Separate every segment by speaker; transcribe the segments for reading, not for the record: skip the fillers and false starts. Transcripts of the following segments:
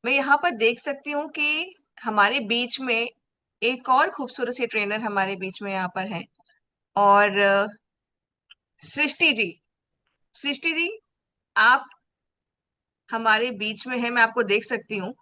Speaker 1: मैं यहाँ पर देख सकती हूँ कि हमारे बीच में एक और खूबसूरत सी ट्रेनर हमारे बीच में यहाँ पर है। और सृष्टि जी, सृष्टि जी, आप हमारे बीच में है, मैं आपको देख सकती हूँ।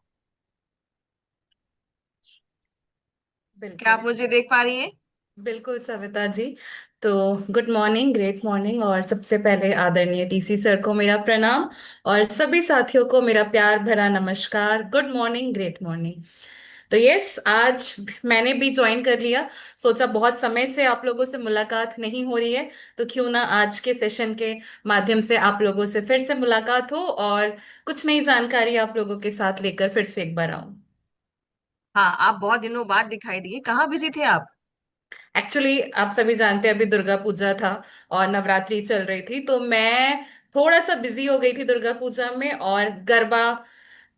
Speaker 1: क्या
Speaker 2: बिल्कुल।
Speaker 1: आप मुझे देख पा रही हैं?
Speaker 2: बिल्कुल सविता जी। तो गुड मॉर्निंग, ग्रेट मॉर्निंग। और सबसे पहले आदरणीय टीसी सर को मेरा प्रणाम, और सभी साथियों को मेरा प्यार भरा नमस्कार। Good morning, great morning. तो यस, आज मैंने भी ज्वाइन कर लिया। सोचा बहुत समय से आप लोगों से मुलाकात नहीं हो रही है, तो क्यों ना आज के सेशन के माध्यम से आप लोगों से फिर से मुलाकात हो और कुछ नई जानकारी आप लोगों के साथ लेकर फिर से एक बार आऊं।
Speaker 1: हाँ, आप बहुत दिनों बाद दिखाई दिए। कहाँ बिजी थे आप?
Speaker 2: एक्चुअली आप सभी जानते हैं, अभी दुर्गा पूजा था और नवरात्रि चल रही थी, तो मैं थोड़ा सा बिजी हो गई थी दुर्गा पूजा में और गरबा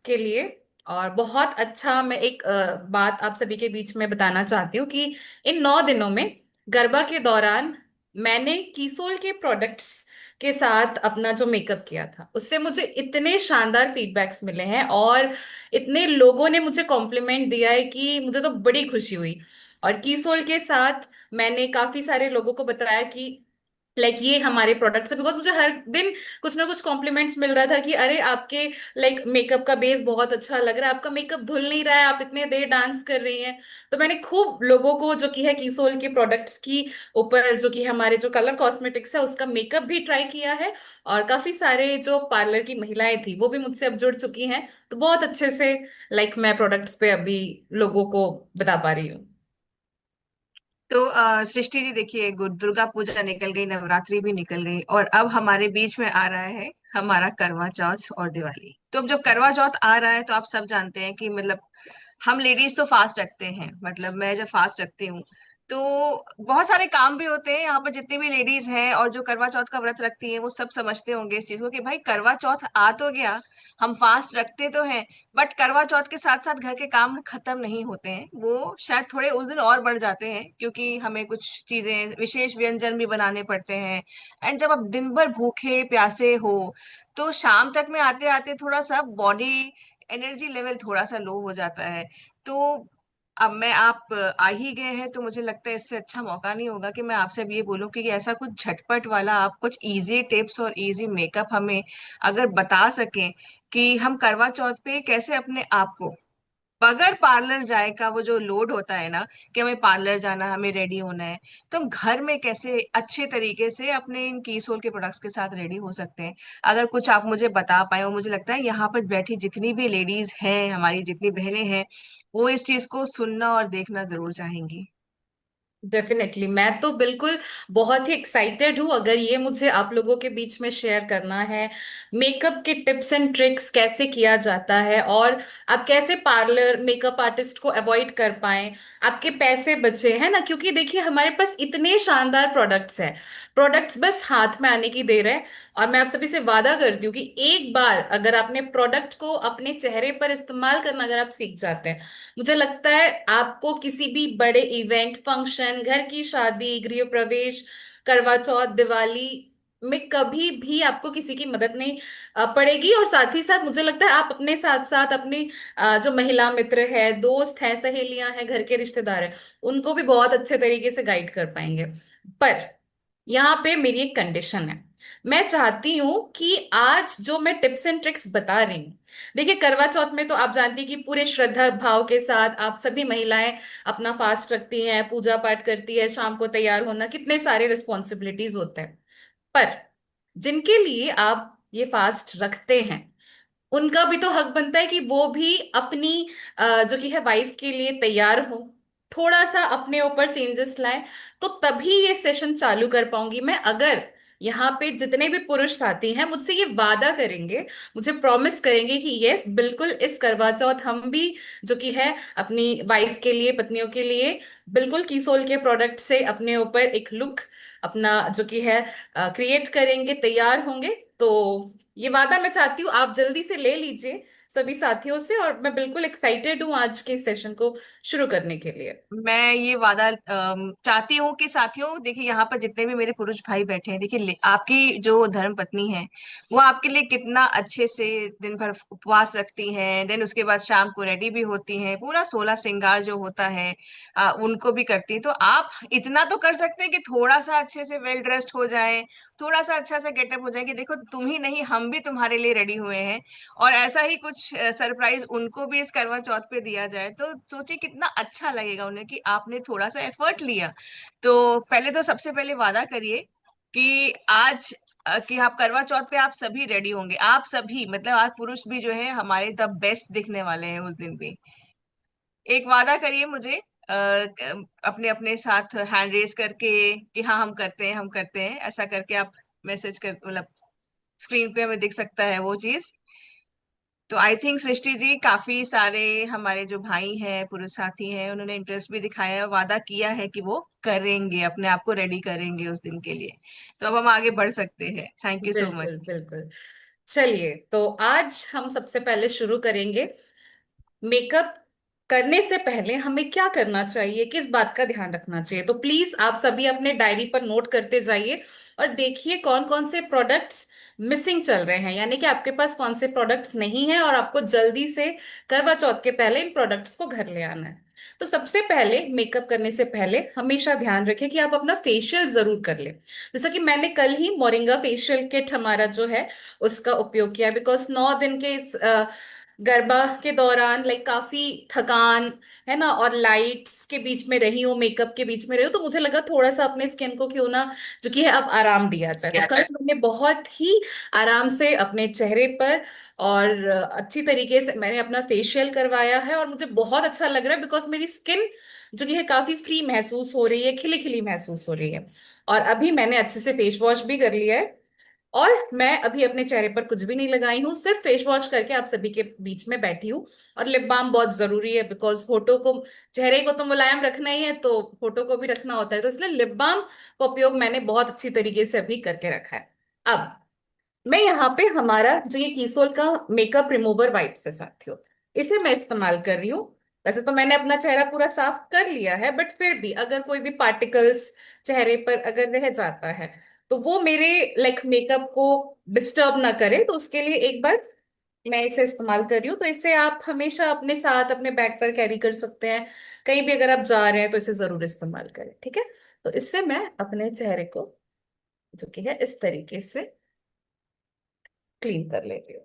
Speaker 2: के लिए। और बहुत अच्छा, मैं एक बात आप सभी के बीच में बताना चाहती हूँ कि इन 9 दिनों में गरबा के दौरान मैंने कीसोल के प्रोडक्ट्स के साथ अपना जो मेकअप किया था, उससे मुझे इतने शानदार फीडबैक्स मिले हैं और इतने लोगों ने मुझे कॉम्प्लीमेंट दिया है कि मुझे तो बड़ी खुशी हुई। और कीसोल के साथ मैंने काफी सारे लोगों को बताया कि ये हमारे प्रोडक्ट्स है, बिकॉज मुझे हर दिन कुछ ना कुछ कॉम्प्लीमेंट्स मिल रहा था कि अरे आपके मेकअप का बेस बहुत अच्छा लग रहा है, आपका मेकअप धुल नहीं रहा है, आप इतने देर डांस कर रही हैं। तो मैंने खूब लोगों को जो कि है कीसोल के प्रोडक्ट्स की ऊपर, जो कि हमारे जो कलर कॉस्मेटिक्स है उसका मेकअप भी ट्राई किया है। और काफी सारे जो पार्लर की महिलाएं थी वो भी मुझसे अब जुड़ चुकी हैं। तो बहुत अच्छे से मैं प्रोडक्ट्स पे अभी लोगों को बता पा रही हूँ।
Speaker 1: तो सृष्टि जी, देखिए, दुर्गा पूजा निकल गई, नवरात्रि भी निकल गई, और अब हमारे बीच में आ रहा है हमारा करवा चौथ और दिवाली। तो अब जब करवा चौथ आ रहा है तो आप सब जानते हैं कि मतलब हम लेडीज तो फास्ट रखते हैं। मतलब मैं जब फास्ट रखती हूँ तो बहुत सारे काम भी होते हैं। यहाँ पर जितनी भी लेडीज हैं और जो करवा चौथ का व्रत रखती हैं वो सब समझते होंगे इस चीज को कि भाई करवा चौथ आ तो गया, हम फास्ट रखते तो हैं, बट करवा चौथ के साथ साथ घर के काम खत्म नहीं होते हैं। वो शायद थोड़े उस दिन और बढ़ जाते हैं क्योंकि हमें कुछ चीजें, विशेष व्यंजन भी बनाने पड़ते हैं। एंड जब आप दिन भर भूखे प्यासे हो तो शाम तक में आते आते थोड़ा सा बॉडी एनर्जी लेवल थोड़ा सा लो हो जाता है। तो अब मैं, आप आ ही गए हैं तो मुझे लगता है इससे अच्छा मौका नहीं होगा कि मैं आपसे अब ये बोलूं कि ऐसा कुछ झटपट वाला आप कुछ इजी टिप्स और इजी मेकअप हमें अगर बता सकें कि हम करवा चौथ पे कैसे अपने आप को, बगैर पार्लर जाए का वो जो लोड होता है ना कि हमें पार्लर जाना है, हमें रेडी होना है, तो हम घर में कैसे अच्छे तरीके से अपने इन कीसोल के प्रोडक्ट्स के साथ रेडी हो सकते हैं। अगर कुछ आप मुझे बता पाए, और मुझे लगता है यहाँ पर बैठी जितनी भी लेडीज हैं, हमारी जितनी बहनें हैं, वो इस चीज को सुनना और देखना जरूर चाहेंगी।
Speaker 2: डेफिनेटली, मैं तो बिल्कुल बहुत ही एक्साइटेड हूँ अगर ये मुझे आप लोगों के बीच में शेयर करना है। मेकअप के टिप्स एंड ट्रिक्स कैसे किया जाता है और आप कैसे पार्लर मेकअप आर्टिस्ट को अवॉइड कर पाएं, आपके पैसे बचे है ना। क्योंकि देखिए हमारे पास इतने शानदार प्रोडक्ट्स हैं, प्रोडक्ट्स बस हाथ में आने की देर है। और मैं आप सभी से वादा करती हूँ कि एक बार अगर आपने प्रोडक्ट को अपने चेहरे पर इस्तेमाल करना अगर आप सीख जाते हैं, मुझे लगता है आपको किसी भी बड़े इवेंट, फंक्शन, घर की शादी, गृह प्रवेश, करवा चौथ, दिवाली में कभी भी आपको किसी की मदद नहीं पड़ेगी। और साथ ही साथ मुझे लगता है आप अपने साथ साथ अपनी जो महिला मित्र है, दोस्त है, सहेलियां हैं, घर के रिश्तेदार हैं, उनको भी बहुत अच्छे तरीके से गाइड कर पाएंगे। पर यहाँ पे मेरी एक कंडीशन है। मैं चाहती हूं कि आज जो मैं टिप्स एंड ट्रिक्स बता रही हूँ, देखिए करवा चौथ में तो आप जानती हैं कि पूरे श्रद्धा भाव के साथ आप सभी महिलाएं अपना फास्ट रखती हैं, पूजा पाठ करती है, शाम को तैयार होना, कितने सारे रिस्पॉन्सिबिलिटीज होते हैं। पर जिनके लिए आप ये फास्ट रखते हैं, उनका भी तो हक बनता है कि वो भी अपनी जो कि है वाइफ के लिए तैयार हो, थोड़ा सा अपने ऊपर चेंजेस लाए। तो तभी ये सेशन चालू कर पाऊंगी मैं। अगर यहाँ पे जितने भी पुरुष साथी हैं मुझसे ये वादा करेंगे, मुझे प्रॉमिस करेंगे कि यस बिल्कुल इस करवा चौथ हम भी जो कि है अपनी वाइफ के लिए, पत्नियों के लिए, बिल्कुल कीसोल के प्रोडक्ट से अपने ऊपर एक लुक अपना जो कि है क्रिएट करेंगे, तैयार होंगे। तो ये वादा मैं चाहती हूँ आप जल्दी से ले लीजिए, सभी साथियों से, और मैं बिल्कुल एक्साइटेड हूँ आज के सेशन को शुरू करने के लिए।
Speaker 1: मैं ये वादा चाहती हूँ कि साथियों देखिए, यहाँ पर जितने भी मेरे पुरुष भाई बैठे हैं, देखिए आपकी जो धर्म पत्नी है वो आपके लिए कितना अच्छे से दिन भर उपवास रखती हैं, देन उसके बाद शाम को रेडी भी होती हैं, पूरा 16 श्रृंगार जो होता है उनको भी करती है। तो आप इतना तो कर सकते हैं कि थोड़ा सा अच्छे से वेल ड्रेस्ड हो जाए, थोड़ा सा अच्छा सा गेटअप हो जाए कि देखो तुम ही नहीं हम भी तुम्हारे लिए रेडी हुए हैं। और ऐसा ही कुछ सरप्राइज उनको भी इस करवा चौथ पे दिया जाए तो सोचिए कितना अच्छा लगेगा उन्हें कि आपने थोड़ा सा एफर्ट लिया। तो पहले तो सबसे पहले वादा करिए कि आज कि आप करवा चौथ पे आप सभी रेडी होंगे, आप सभी मतलब आप पुरुष भी जो है हमारे द बेस्ट दिखने वाले हैं उस दिन भी। एक वादा करिए मुझे अपने अपने साथ हैंड रेस करके कि हाँ हम करते हैं, हम करते हैं, ऐसा करके आप मैसेज कर मतलब स्क्रीन पे हमें दिख सकता है वो चीज। तो आई थिंक सृष्टि जी काफी सारे हमारे जो भाई हैं पुरुष साथी हैं उन्होंने इंटरेस्ट भी दिखाया है, वादा किया है कि वो करेंगे, अपने आप को रेडी करेंगे उस दिन के लिए। तो अब हम आगे बढ़ सकते हैं। थैंक यू सो
Speaker 2: बिल्कुल
Speaker 1: मच।
Speaker 2: बिल्कुल। चलिए, तो आज हम सबसे पहले शुरू करेंगे। मेकअप करने से पहले हमें क्या करना चाहिए, किस बात का ध्यान रखना चाहिए, तो प्लीज आप सभी अपने डायरी पर नोट करते जाइए और देखिए कौन कौन से प्रोडक्ट्स मिसिंग चल रहे हैं, यानी कि आपके पास कौन से प्रोडक्ट्स नहीं हैं और आपको जल्दी से करवा चौथ के पहले इन प्रोडक्ट्स को घर ले आना है। तो सबसे पहले मेकअप करने से पहले हमेशा ध्यान रखें कि आप अपना फेशियल जरूर कर लें। जैसा कि मैंने कल ही मोरिंगा फेशियल किट हमारा जो है उसका उपयोग किया, बिकॉज 9 दिन के इस गरबा के दौरान लाइक काफी थकान है ना, और लाइट्स के बीच में रही हूँ, मेकअप के बीच में रही हूँ, तो मुझे लगा थोड़ा सा अपने स्किन को क्यों ना जो कि है अब आराम दिया जाए। तो कल मैंने बहुत ही आराम से अपने चेहरे पर और अच्छी तरीके से मैंने अपना फेशियल करवाया है, और मुझे बहुत अच्छा लग रहा है बिकॉज मेरी स्किन जो कि है काफी फ्री महसूस हो रही है, खिली खिली महसूस हो रही है। और अभी मैंने अच्छे से फेस वॉश भी कर लिया है, और मैं अभी अपने चेहरे पर कुछ भी नहीं लगाई हूँ, सिर्फ फेस वॉश करके आप सभी के बीच में बैठी हूँ। और लिप बाम बहुत जरूरी है, बिकॉज होठों को, चेहरे को तो मुलायम रखना ही है तो होठों को भी रखना होता है, तो इसलिए लिप बाम का उपयोग मैंने बहुत अच्छी तरीके से अभी करके रखा है। अब मैं यहाँ पे हमारा जो ये कीसोल का मेकअप रिमूवर वाइप्स है साथियों, इसे मैं इस्तेमाल कर रही हूँ। वैसे तो मैंने अपना चेहरा पूरा साफ कर लिया है, बट फिर भी अगर कोई भी पार्टिकल्स चेहरे पर अगर रह जाता है तो वो मेरे लाइक मेकअप को डिस्टर्ब ना करे, तो उसके लिए एक बार मैं इसे इस्तेमाल कर रही हूँ। तो इसे आप हमेशा अपने साथ अपने बैग पर कैरी कर सकते हैं, कहीं भी अगर आप जा रहे हैं तो इसे जरूर इस्तेमाल करें, ठीक है। तो इससे मैं अपने चेहरे को जो कि है इस तरीके से क्लीन कर लेती हूँ।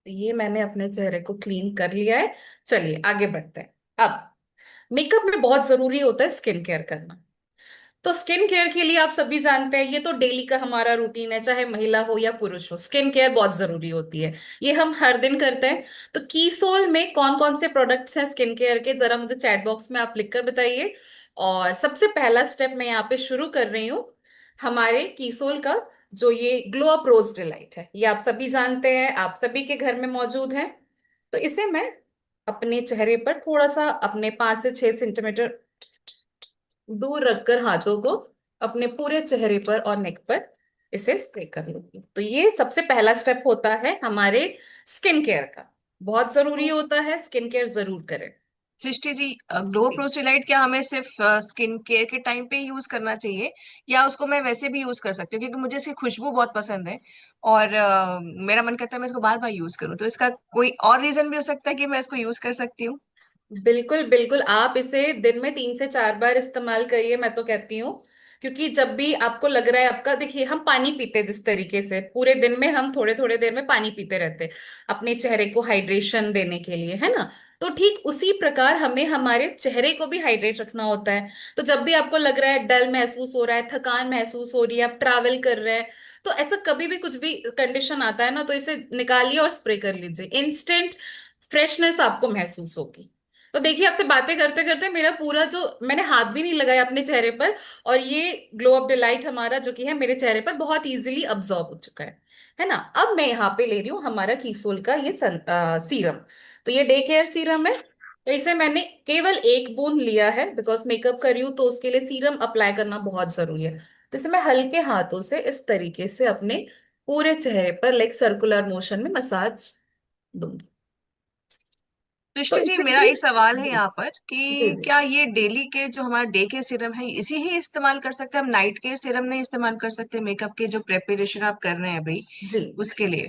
Speaker 2: तो ये मैंने अपने चेहरे को क्लीन कर लिया है। चलिए आगे बढ़ते हैं। अब मेकअप में बहुत जरूरी होता है स्किन केयर करना। तो स्किन केयर के लिए आप सभी जानते हैं, ये तो डेली का हमारा रूटीन है, चाहे महिला हो या पुरुष हो, स्किन केयर बहुत जरूरी होती है, ये हम हर दिन करते हैं। तो कीसोल में कौन कौन से प्रोडक्ट्स हैं स्किन केयर के, जरा मुझे चैट बॉक्स में आप लिखकर बताइए। और सबसे पहला स्टेप मैं यहाँ पे शुरू कर रही हूँ, हमारे कीसोल का जो ये ग्लो अप रोज डिलाइट है, ये आप सभी जानते हैं, आप सभी के घर में मौजूद है। तो इसे मैं अपने चेहरे पर थोड़ा सा अपने 5 से 6 सेंटीमीटर दूर रखकर हाथों को अपने पूरे चेहरे पर और नेक पर इसे स्प्रे कर लूंगी। तो ये सबसे पहला स्टेप होता है हमारे स्किन केयर का, बहुत जरूरी होता है, स्किन केयर जरूर करें।
Speaker 1: सृष्टि जी, ग्लो प्रोसीलाइट क्या हमें सिर्फ स्किन केयर के टाइम पे यूज करना चाहिए या उसको मैं वैसे भी यूज कर सकती हूँ, क्योंकि मुझे इसकी खुशबू बहुत पसंद है और मेरा मन करता है मैं इसको बार बार यूज करूँ, तो इसका कोई और रीजन भी हो सकता है कि मैं इसको यूज कर सकती हूँ?
Speaker 2: बिल्कुल बिल्कुल, आप इसे दिन में 3 से 4 बार इस्तेमाल करिए, मैं तो कहती हूँ। क्योंकि जब भी आपको लग रहा है आपका, देखिए हम पानी पीते हैं जिस तरीके से, पूरे दिन में हम थोड़े थोड़े देर में पानी पीते रहते हैं अपने चेहरे को हाइड्रेशन देने के लिए, है ना। तो ठीक उसी प्रकार हमें हमारे चेहरे को भी हाइड्रेट रखना होता है। तो जब भी आपको लग रहा है डल महसूस हो रहा है, थकान महसूस हो रही है, आप ट्रैवल कर रहे हैं, तो ऐसा कभी भी कुछ भी कंडीशन आता है ना, तो इसे निकालिए और स्प्रे कर लीजिए, इंस्टेंट फ्रेशनेस आपको महसूस होगी। तो देखिए, आपसे बातें करते करते मेरा पूरा जो, मैंने हाथ भी नहीं लगाया अपने चेहरे पर, और ये ग्लो अप डिलाइट हमारा जो कि है मेरे चेहरे पर बहुत इजीली अब्सॉर्ब हो चुका है ना। अब मैं यहाँ पे ले रही हूँ हमारा कीसोल का ये सीरम। तो ये डे केयर सीरम है। तो इसे मैंने केवल 1 बूंद लिया है, बिकॉज मेकअप कर रही हूँ तो उसके लिए सीरम अप्लाई करना बहुत जरूरी है। तो इसे मैं हल्के हाथों से इस तरीके से अपने पूरे चेहरे पर लाइक सर्कुलर मोशन में मसाज दूंगी। तो
Speaker 1: सृष्टि जी,
Speaker 2: इससे
Speaker 1: मेरा
Speaker 2: भी
Speaker 1: एक सवाल है
Speaker 2: जी
Speaker 1: यहाँ पर
Speaker 2: जी
Speaker 1: कि
Speaker 2: जी
Speaker 1: क्या ये डेली के जो हमारा डे केयर सीरम है इसी ही इस्तेमाल कर सकते हैं हम, नाइट केयर सीरम नहीं इस्तेमाल कर सकते मेकअप के जो प्रेपरेशन आप कर रहे हैं अभी
Speaker 2: जी।
Speaker 1: उसके लिए?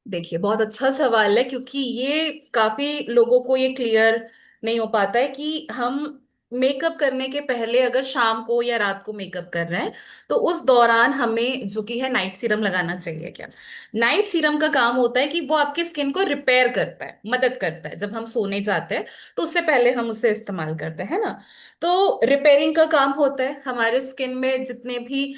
Speaker 2: देखिए, बहुत अच्छा सवाल है, क्योंकि ये काफी लोगों को ये क्लियर नहीं हो पाता है कि हम मेकअप करने के पहले अगर शाम को या रात को मेकअप कर रहे हैं तो उस दौरान हमें जो कि है नाइट सीरम लगाना चाहिए क्या। नाइट सीरम का काम होता है कि वो आपकी स्किन को रिपेयर करता है, मदद करता है। जब हम सोने जाते हैं तो उससे पहले हम उसे इस्तेमाल करते हैं, है ना। तो रिपेयरिंग का काम होता है, हमारे स्किन में जितने भी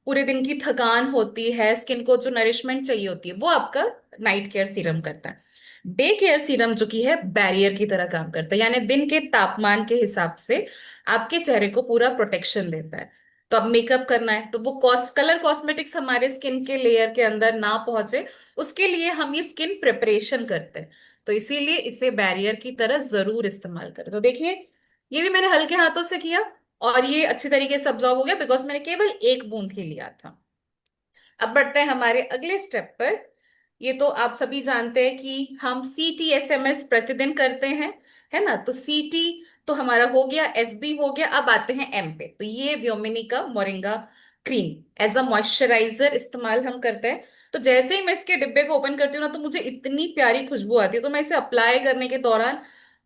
Speaker 2: पूरे दिन की थकान होती है, स्किन को जो नरिशमेंट चाहिए होती है, वो आपका नाइट केयर सीरम करता है। डे केयर सीरम जो कि है बैरियर की तरह काम करता है, यानी दिन के तापमान के हिसाब से आपके चेहरे को पूरा प्रोटेक्शन देता है। तो अब मेकअप करना है तो वो कलर कॉस्मेटिक्स हमारे स्किन के लेयर के अंदर ना पहुंचे, उसके लिए हम ये स्किन प्रिपरेशन करते हैं। तो इसीलिए इसे बैरियर की तरह जरूर इस्तेमाल करें। तो देखिए, ये भी मैंने हल्के हाथों से किया और ये अच्छी तरीके से अब्जॉर्ब हो गया, बिकॉज मैंने केवल एक बूंद ही लिया था। अब बढ़ते हैं हमारे अगले स्टेप पर। ये तो आप सभी जानते हैं कि हम CTSMS प्रतिदिन करते हैं, है ना। तो CT तो हमारा हो गया, SB हो गया, अब आते हैं M पे। तो ये व्योमिनी का moringa cream as a moisturiser इस्तेमाल हम करते हैं। तो जैसे ही मैं इसके डिब्बे को ओपन करती हूँ ना, तो मुझे इतनी प्यारी खुशबू आती है, तो मैं इसे अप्लाई करने के दौरान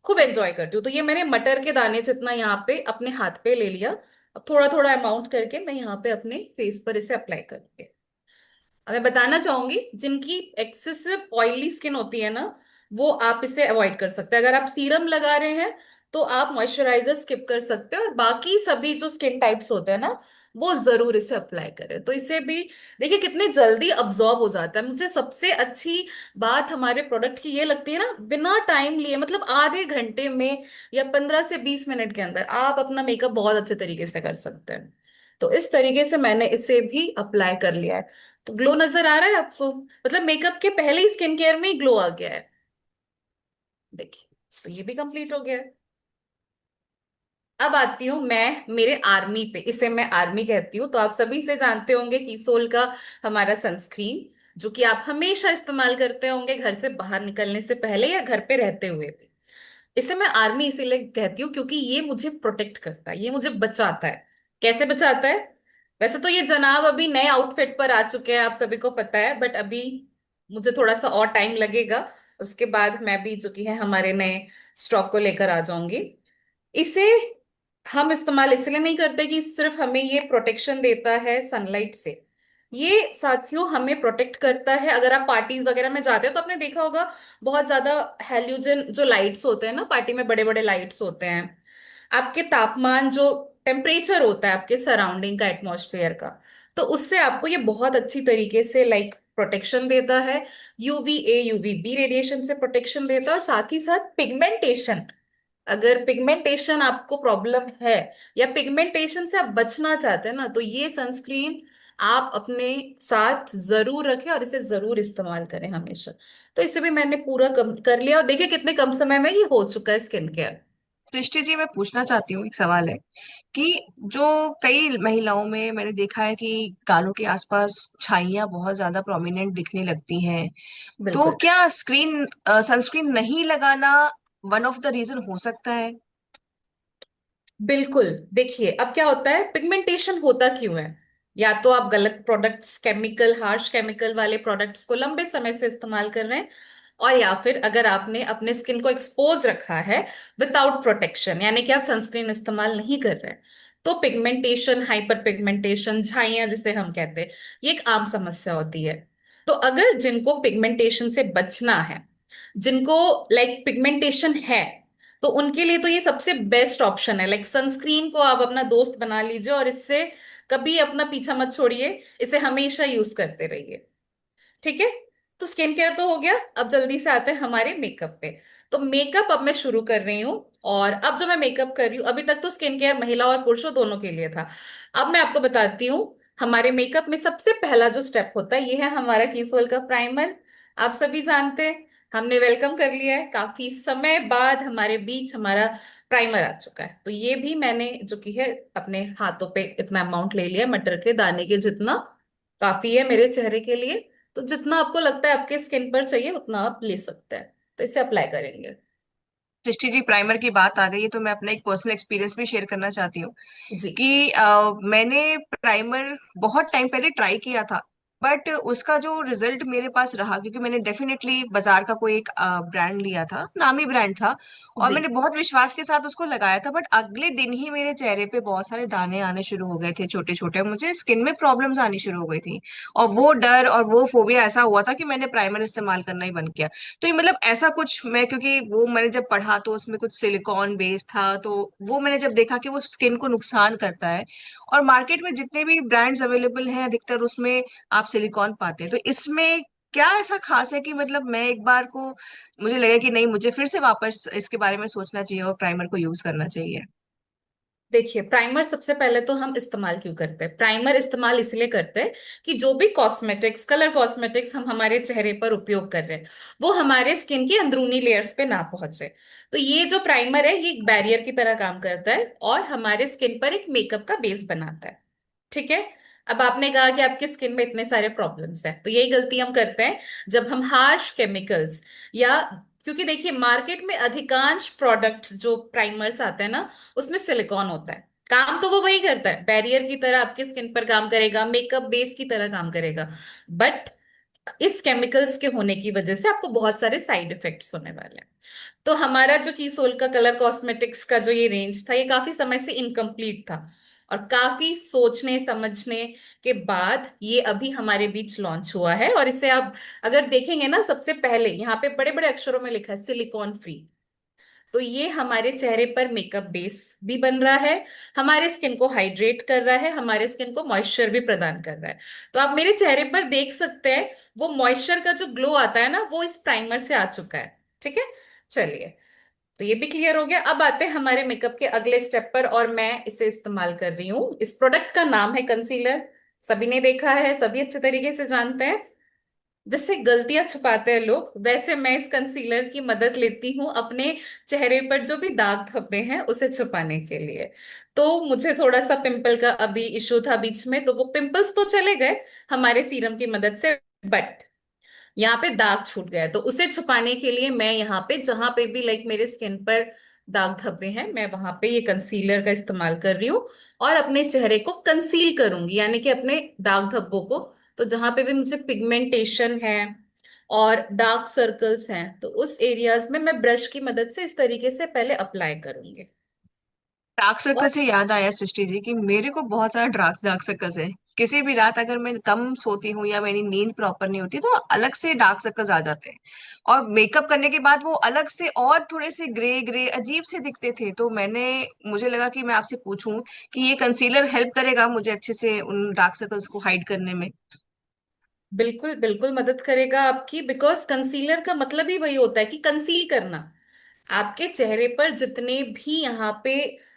Speaker 2: खूब एंजॉय करती हूँ। तो ये मैंने मटर के दाने जितना यहाँ पे अपने हाथ पे ले लिया। अब थोड़ा थोड़ा अमाउंट करके मैं यहाँ पे अपने फेस पर इसे अप्लाई करूंगी। अब मैं बताना चाहूंगी, जिनकी एक्सेसिव ऑयली स्किन होती है ना, वो आप इसे अवॉइड कर सकते हैं। अगर आप सीरम लगा रहे हैं तो आप मॉइस्चराइजर स्किप कर सकते हैं, और बाकी सभी जो स्किन टाइप्स होते हैं ना, वो जरूर इसे अप्लाई करें। तो इसे भी देखिए कितने जल्दी अब्जॉर्ब हो जाता है। मुझे सबसे अच्छी बात हमारे प्रोडक्ट की ये लगती है ना, बिना टाइम लिए, मतलब आधे घंटे में या 15 से 20 मिनट के अंदर आप अपना मेकअप बहुत अच्छे तरीके से कर सकते हैं। तो इस तरीके से मैंने इसे भी अप्लाई कर लिया है। तो ग्लो नजर आ रहा है आपको, मतलब मेकअप के पहले ही स्किन केयर में ही ग्लो आ गया है। देखिए, तो ये भी कंप्लीट हो गया है। अब आती हूँ मैं मेरे आर्मी पे, इसे मैं आर्मी कहती हूँ। तो आप सभी से जानते होंगे कि सोल का हमारा सनस्क्रीन, जो कि आप हमेशा इस्तेमाल करते होंगे घर से बाहर निकलने से पहले या घर पे रहते हुए भी। इसे मैं आर्मी इसीलिए कहती हूँ क्योंकि ये मुझे प्रोटेक्ट करता है, ये मुझे बचाता है। कैसे बचाता है? वैसे तो ये जनाब अभी नए आउटफिट पर आ चुके हैं, आप सभी को पता है, बट अभी मुझे थोड़ा सा और टाइम लगेगा। उसके बाद मैं भी जो कि है हमारे नए स्टॉक को लेकर आ जाऊंगी। इसे हम इस्तेमाल इसलिए नहीं करते कि सिर्फ हमें ये प्रोटेक्शन देता है सनलाइट से। ये साथियों हमें प्रोटेक्ट करता है, अगर आप पार्टीज वगैरह में जाते हो तो आपने देखा होगा बहुत ज्यादा हेलोजन जो लाइट्स होते हैं ना, पार्टी में बड़े बड़े लाइट्स होते हैं। आपके तापमान जो टेम्परेचर होता है आपके सराउंडिंग का, एटमॉस्फेयर का, तो उससे आपको ये बहुत अच्छी तरीके से लाइक प्रोटेक्शन देता है। UVA UVB रेडिएशन से प्रोटेक्शन देता है, और साथ ही साथ पिगमेंटेशन, अगर पिगमेंटेशन आपको प्रॉब्लम है या पिगमेंटेशन से आप बचना चाहते हैं ना, तो ये सनस्क्रीन आप अपने साथ जरूर रखें और इसे जरूर इस्तेमाल करें हमेशा। तो इसे भी मैंने पूरा कर लिया, और देखिए कितने कम समय में ये हो चुका है स्किन केयर।
Speaker 1: सृष्टि जी, मैं पूछना चाहती हूँ, एक सवाल है कि जो कई महिलाओं में मैंने देखा है कि गालों के आसपास छाइयाँ बहुत ज्यादा प्रोमिनेंट दिखने लगती हैं, तो
Speaker 2: बिल्कुल
Speaker 1: क्या सनस्क्रीन नहीं लगाना वन ऑफ द रीजन हो सकता है?
Speaker 2: बिल्कुल। देखिए, अब क्या होता है, पिगमेंटेशन होता क्यों है? या तो आप गलत प्रोडक्ट्स, केमिकल, हार्श केमिकल वाले प्रोडक्ट्स को लंबे समय से इस्तेमाल कर रहे हैं, और या फिर अगर आपने अपने स्किन को एक्सपोज रखा है विदाउट प्रोटेक्शन, यानी कि आप सनस्क्रीन इस्तेमाल नहीं कर रहे हैं, तो पिगमेंटेशन, हाइपर पिगमेंटेशन, झाइयां जिसे हम कहते हैं, ये एक आम समस्या होती है। तो अगर जिनको पिगमेंटेशन से बचना है, जिनको लाइक पिगमेंटेशन है, तो उनके लिए तो ये सबसे बेस्ट ऑप्शन है। लाइक सनस्क्रीन को आप अपना दोस्त बना लीजिए और इससे कभी अपना पीछा मत छोड़िए, इसे हमेशा यूज करते रहिए। ठीक है। तो स्किन केयर तो हो गया, अब जल्दी से आते हैं हमारे मेकअप पे। तो मेकअप अब मैं शुरू कर रही हूँ, और अब जो मैं मेकअप कर रही हूँ, अभी तक तो स्किन केयर महिला और पुरुषों दोनों के लिए था। अब मैं आपको बताती हूँ, हमारे मेकअप में सबसे पहला जो स्टेप होता है, ये है हमारा कीसोल का प्राइमर। आप सभी जानते हैं, हमने वेलकम कर लिया है, काफी समय बाद हमारे बीच हमारा प्राइमर आ चुका है। तो ये भी मैंने जो कि है अपने हाथों पे इतना अमाउंट ले लिया, मटर के दाने के जितना। काफी है मेरे चेहरे के लिए। तो जितना आपको लगता है आपके स्किन पर चाहिए उतना आप ले सकते हैं। तो इसे अप्लाई करेंगे।
Speaker 1: सृष्टि जी, प्राइमर की बात आ गई है तो मैं अपना एक पर्सनल एक्सपीरियंस भी शेयर करना चाहती हूँ
Speaker 2: जी।
Speaker 1: कि मैंने प्राइमर बहुत टाइम पहले ट्राई किया था, बट उसका जो रिजल्ट मेरे पास रहा, क्योंकि मैंने डेफिनेटली बाजार का कोई एक ब्रांड लिया था, नामी ब्रांड था, और
Speaker 2: जी।
Speaker 1: मैंने बहुत विश्वास के साथ उसको लगाया था, बट अगले दिन ही मेरे चेहरे पे बहुत सारे दाने आने शुरू हो गए थे, छोटे छोटे, मुझे स्किन में प्रॉब्लम्स आनी शुरू हो गई थी। और वो डर और वो फोबिया ऐसा हुआ था कि मैंने प्राइमर इस्तेमाल करना ही बंद किया। तो ये मतलब ऐसा कुछ, मैं क्योंकि वो मैंने जब पढ़ा तो उसमें कुछ सिलिकॉन बेस था, तो वो मैंने जब देखा कि वो स्किन को नुकसान करता है, और मार्केट में जितने भी ब्रांड्स अवेलेबल हैं अधिकतर उसमें आप सिलिकॉन पाते हैं, तो इसमें क्या ऐसा खास है कि मतलब मैं एक बार को मुझे लगे कि नहीं, मुझे फिर से वापस इसके बारे में सोचना चाहिए और प्राइमर को यूज करना चाहिए।
Speaker 2: देखिए, प्राइमर सबसे पहले तो हम इस्तेमाल क्यों करते हैं? प्राइमर इस्तेमाल इसलिए करते हैं कि जो भी कॉस्मेटिक्स, कलर कॉस्मेटिक्स हम हमारे चेहरे पर उपयोग कर रहे हैं वो हमारे स्किन की अंदरूनी लेयर्स पे ना पहुंचे। तो ये जो प्राइमर है ये एक बैरियर की तरह काम करता है और हमारे स्किन पर एक मेकअप का बेस बनाता है। ठीक है। अब आपने कहा कि आपके स्किन में इतने सारे प्रॉब्लम्स हैं, तो यही गलती हम करते हैं जब हम हार्श केमिकल्स या, क्योंकि देखिए मार्केट में अधिकांश प्रोडक्ट्स जो प्राइमर्स आते हैं ना उसमें सिलिकॉन होता है। काम तो वो वही करता है, बैरियर की तरह आपके स्किन पर काम करेगा, मेकअप बेस की तरह काम करेगा। बट इस केमिकल्स के होने की वजह से आपको बहुत सारे साइड इफेक्ट्स होने वाले हैं। तो हमारा जो कीसोल का कलर कॉस्मेटिक्स का जो ये रेंज था ये काफी समय से इनकम्प्लीट था। और काफी सोचने समझने के बाद ये अभी हमारे बीच लॉन्च हुआ है। और इसे आप अगर देखेंगे ना, सबसे पहले यहाँ पे बड़े बड़े अक्षरों में लिखा है सिलिकॉन फ्री। तो ये हमारे चेहरे पर मेकअप बेस भी बन रहा है, हमारे स्किन को हाइड्रेट कर रहा है, हमारे स्किन को मॉइस्चर भी प्रदान कर रहा है। तो आप मेरे चेहरे पर देख सकते हैं वो मॉइस्चर का जो ग्लो आता है ना वो इस प्राइमर से आ चुका है। ठीक है। चलिए, तो ये भी क्लियर हो गया। अब आते हैं हमारे मेकअप के अगले स्टेप पर, और मैं इसे इस्तेमाल कर रही हूँ। इस प्रोडक्ट का नाम है कंसीलर। सभी ने देखा है, सभी अच्छे तरीके से जानते हैं। जैसे गलतियां छुपाते हैं लोग, वैसे मैं इस कंसीलर की मदद लेती हूँ अपने चेहरे पर जो भी दाग धब्बे हैं उसे छुपाने के लिए। तो मुझे थोड़ा सा पिंपल का अभी इशू था बीच में, तो वो पिंपल्स तो चले गए हमारे सीरम की मदद से। बट यहाँ पे दाग छूट गया, तो उसे छुपाने के लिए मैं यहाँ पे जहां पे भी लाइक मेरे स्किन पर दाग धब्बे हैं मैं वहां पे ये कंसीलर का इस्तेमाल कर रही हूँ। और अपने चेहरे को कंसील करूंगी, यानी कि अपने दाग धब्बों को, तो जहां पे भी मुझे पिगमेंटेशन है और डार्क सर्कल्स हैं तो उस एरियाज में मैं ब्रश की मदद से इस तरीके से पहले अप्लाई करूंगी।
Speaker 1: डार्क सर्कल
Speaker 2: और
Speaker 1: से याद आया सृष्टि जी कि मेरे को बहुत सारा डार्क डार्क सर्कल्स है। किसी भी रात अगर मैं कम सोती हूँ या मेरी नींद प्रॉपर नहीं होती तो अलग से डार्क सर्कल्स आ जाते हैं, और मेकअप करने के बाद वो अलग से और थोड़े से ग्रे ग्रे अजीब से दिखते थे। तो मुझे लगा कि मैं आपसे पूछूं कि ये कंसीलर हेल्प करेगा मुझे अच्छे से उन डार्क सर्कल्स को हाइड करने में।
Speaker 2: बिल्कुल बिल्कुल मदद करेगा आपकी, बिकॉज कंसीलर का मतलब ही वही होता है कि कंसील करना। आपके चेहरे पर जितने भी यहाँ पे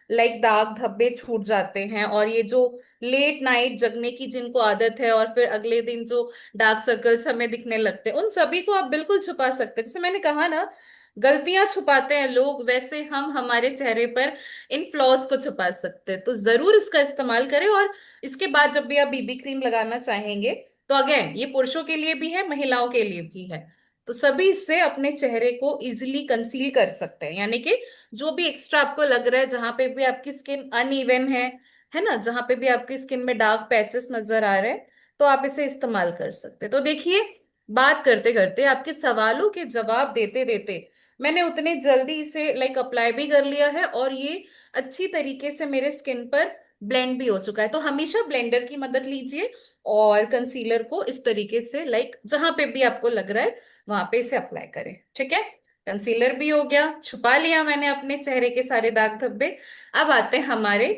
Speaker 2: लाइक दाग धब्बे छूट जाते हैं, और ये जो लेट नाइट जगने की जिनको आदत है और फिर अगले दिन जो डार्क सर्कल्स हमें दिखने लगते हैं, उन सभी को आप बिल्कुल छुपा सकते हैं। जैसे मैंने कहा ना, गलतियां छुपाते हैं लोग, वैसे हम हमारे चेहरे पर इन फ्लॉज को छुपा सकते हैं। तो जरूर इसका इस्तेमाल करें। और इसके बाद जब भी आप बीबी क्रीम लगाना चाहेंगे, तो अगेन ये पुरुषों के लिए भी है महिलाओं के लिए भी है, तो सभी इससे अपने चेहरे को इजिली कंसील कर सकते हैं। यानी कि जो भी एक्स्ट्रा आपको लग रहा है, जहां पे भी आपकी स्किन अनइवन है ना, जहां पे भी आपकी स्किन में डार्क पैचेस नजर आ रहे हैं, तो आप इसे इस्तेमाल कर सकते हैं। तो देखिए, बात करते करते आपके सवालों के जवाब देते देते मैंने उतने जल्दी इसे लाइक अप्लाई भी कर लिया है, और ये अच्छी तरीके से मेरे स्किन पर ब्लेंड भी हो चुका है। तो हमेशा ब्लेंडर की मदद लीजिए और कंसीलर को इस तरीके से लाइक जहां पे भी आपको लग रहा है वहां पे इसे अप्लाई करें। ठीक है। कंसीलर भी हो गया, छुपा लिया मैंने अपने चेहरे के सारे दाग धब्बे। अब आते हैं हमारे